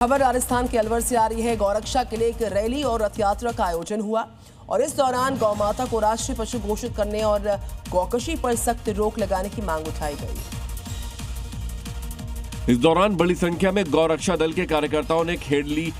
खबर राजस्थान के अलवर से आ रही है। गौरक्षा के लिए एक रैली और रथ यात्रा का आयोजन हुआ और इस दौरान गौ माता को राष्ट्रीय पशु घोषित करने और गौकशी पर सख्त रोक लगाने की मांग उठाई गई। इस दौरान बड़ी संख्या में गौरक्षा दल के कार्यकर्ताओं ने खेड़ली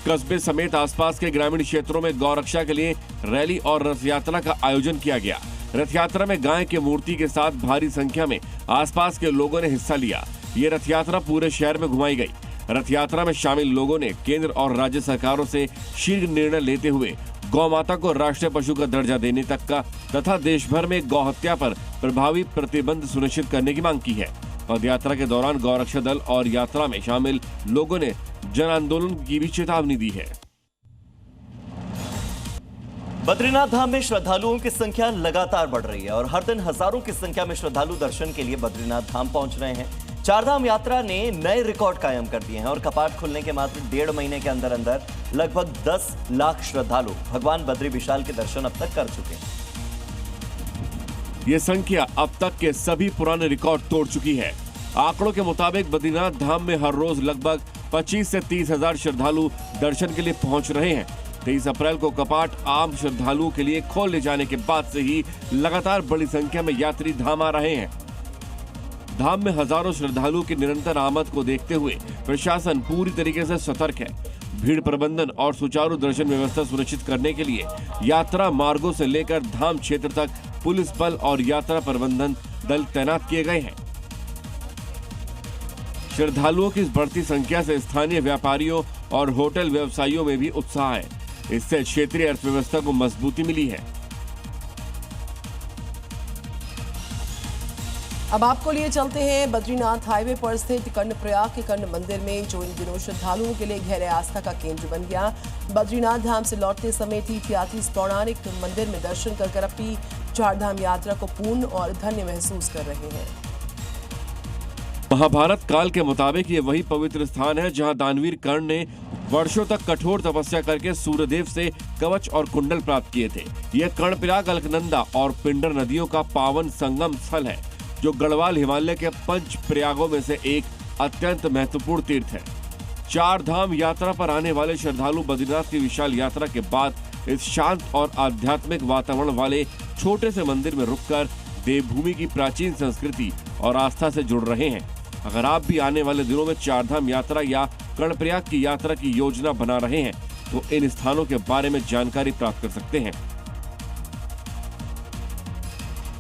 कस्बे समेत आसपास के ग्रामीण क्षेत्रों में गौरक्षा के लिए रैली और रथ यात्रा का आयोजन किया गया। रथ यात्रा में गाय के मूर्ति के साथ भारी संख्या में आसपास के लोगों ने हिस्सा लिया। ये रथ यात्रा पूरे शहर में घुमाई गई। रथ यात्रा में शामिल लोगों ने केंद्र और राज्य सरकारों से शीघ्र निर्णय लेते हुए गौ माता को राष्ट्रीय पशु का दर्जा देने तक का तथा देश भर में गौ हत्या पर प्रभावी प्रतिबंध सुनिश्चित करने की मांग की है। पद यात्रा के दौरान गौरक्षा दल और यात्रा में शामिल लोगों ने जन आंदोलन की भी चेतावनी दी है। बद्रीनाथ धाम में श्रद्धालुओं की संख्या लगातार बढ़ रही है और हर दिन हजारों की संख्या में श्रद्धालु दर्शन के लिए बद्रीनाथ धाम पहुंच रहे हैं। चारधाम यात्रा ने नए रिकॉर्ड कायम कर दिए हैं और कपाट खुलने के मात्र 1.5 महीने के अंदर अंदर लगभग 10 लाख श्रद्धालु भगवान बद्री विशाल के दर्शन अब तक कर चुके हैं। ये संख्या अब तक के सभी पुराने रिकॉर्ड तोड़ चुकी है। आंकड़ों के मुताबिक बद्रीनाथ धाम में हर रोज लगभग 25 से 30 हजार श्रद्धालु दर्शन के लिए पहुंच रहे हैं। 23 अप्रैल को कपाट आम श्रद्धालुओं के लिए खोले जाने के बाद से ही लगातार बड़ी संख्या में यात्री धाम आ रहे हैं। धाम में हजारों श्रद्धालुओं की निरंतर आमद को देखते हुए प्रशासन पूरी तरीके से सतर्क है। भीड़ प्रबंधन और सुचारू दर्शन व्यवस्था सुनिश्चित करने के लिए यात्रा मार्गों से लेकर धाम क्षेत्र तक पुलिस बल और यात्रा प्रबंधन दल तैनात किए गए हैं। श्रद्धालुओं की इस बढ़ती संख्या से स्थानीय व्यापारियों और होटल व्यवसायियों में भी उत्साह है। इससे क्षेत्रीय अर्थव्यवस्था को मजबूती मिली है। अब आपको लिए चलते हैं बद्रीनाथ हाईवे पर स्थित कर्णप्रयाग के कर्ण मंदिर में, जो इन दिनों श्रद्धालुओं के लिए गहरे आस्था का केंद्र बन गया। बद्रीनाथ धाम से लौटते समय तीर्थयात्री इस पौराणिक मंदिर में दर्शन कर अपनी चारधाम यात्रा को पूर्ण और धन्य महसूस कर रहे हैं। महाभारत काल के मुताबिक ये वही पवित्र स्थान है जहां दानवीर कर्ण ने वर्षों तक कठोर तपस्या करके सूर्यदेव से कवच और कुंडल प्राप्त किए थे। यह कर्णप्रयाग अलकनंदा और पिंडर नदियों का पावन संगम स्थल है, जो गढ़वाल हिमालय के 5 प्रयागों में से एक अत्यंत महत्वपूर्ण तीर्थ है। चार धाम यात्रा पर आने वाले श्रद्धालु बद्रीनाथ की विशाल यात्रा के बाद इस शांत और आध्यात्मिक वातावरण वाले छोटे से मंदिर में रुककर देवभूमि की प्राचीन संस्कृति और आस्था से जुड़ रहे हैं। अगर आप भी आने वाले दिनों में चारधाम यात्रा या कर्णप्रयाग की यात्रा की योजना बना रहे हैं तो इन स्थानों के बारे में जानकारी प्राप्त कर सकते हैं।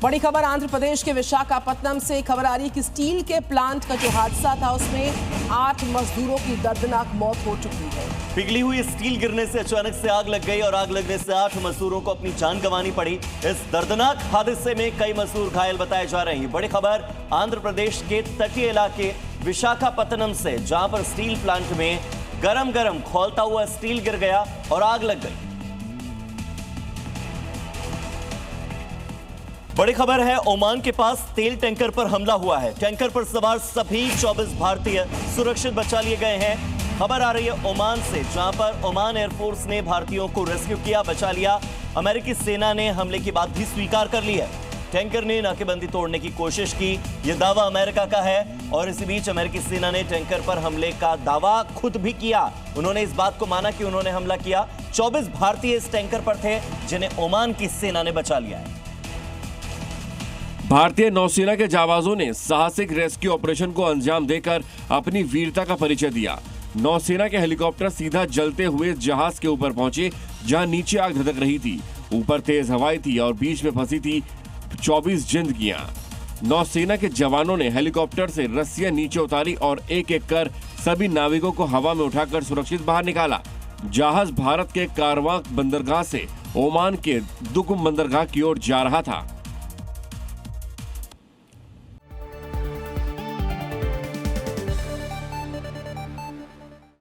बड़ी खबर आंध्र प्रदेश के विशाखापत्तनम से खबर आ रही है कि स्टील के प्लांट का जो हादसा था उसमें 8 मजदूरों की दर्दनाक मौत हो चुकी है। पिघली हुई स्टील गिरने से अचानक से आग लग गई और आग लगने से 8 मजदूरों को अपनी जान गंवानी पड़ी। इस दर्दनाक हादसे में कई मजदूर घायल बताए जा रहे हैं। बड़ी खबर आंध्र प्रदेश के तटीय इलाके विशाखापत्तनम से, जहां पर स्टील प्लांट में गरम खौलता हुआ स्टील गिर गया और आग लग गई। बड़ी खबर है, ओमान के पास तेल टैंकर पर हमला हुआ है। टैंकर पर सवार सभी 24 भारतीय सुरक्षित बचा लिए गए हैं। खबर आ रही है ओमान से, जहां पर ओमान एयरफोर्स ने भारतीयों को रेस्क्यू किया, बचा लिया। अमेरिकी सेना ने हमले की बात भी स्वीकार कर ली है। टैंकर ने नाकेबंदी तोड़ने की कोशिश की, यह दावा अमेरिका का है और इसी बीच अमेरिकी सेना ने टैंकर पर हमले का दावा खुद भी किया। उन्होंने इस बात को माना कि उन्होंने हमला किया। 24 भारतीय इस टैंकर पर थे, जिन्हें ओमान की सेना ने बचा लिया है। भारतीय नौसेना के जाबाजों ने साहसिक रेस्क्यू ऑपरेशन को अंजाम देकर अपनी वीरता का परिचय दिया। नौसेना के हेलीकॉप्टर सीधा जलते हुए जहाज के ऊपर पहुंचे, जहां नीचे आग धधक रही थी। ऊपर तेज हवाएं थी और बीच में फंसी थी 24 जिंदगियां। नौसेना के जवानों ने हेलीकॉप्टर से रस्सियां नीचे उतारी और एक एक कर सभी नाविकों को हवा में उठाकर सुरक्षित बाहर निकाला। जहाज भारत के कारवां बंदरगाह से ओमान के दुकुम बंदरगाह की ओर जा रहा था।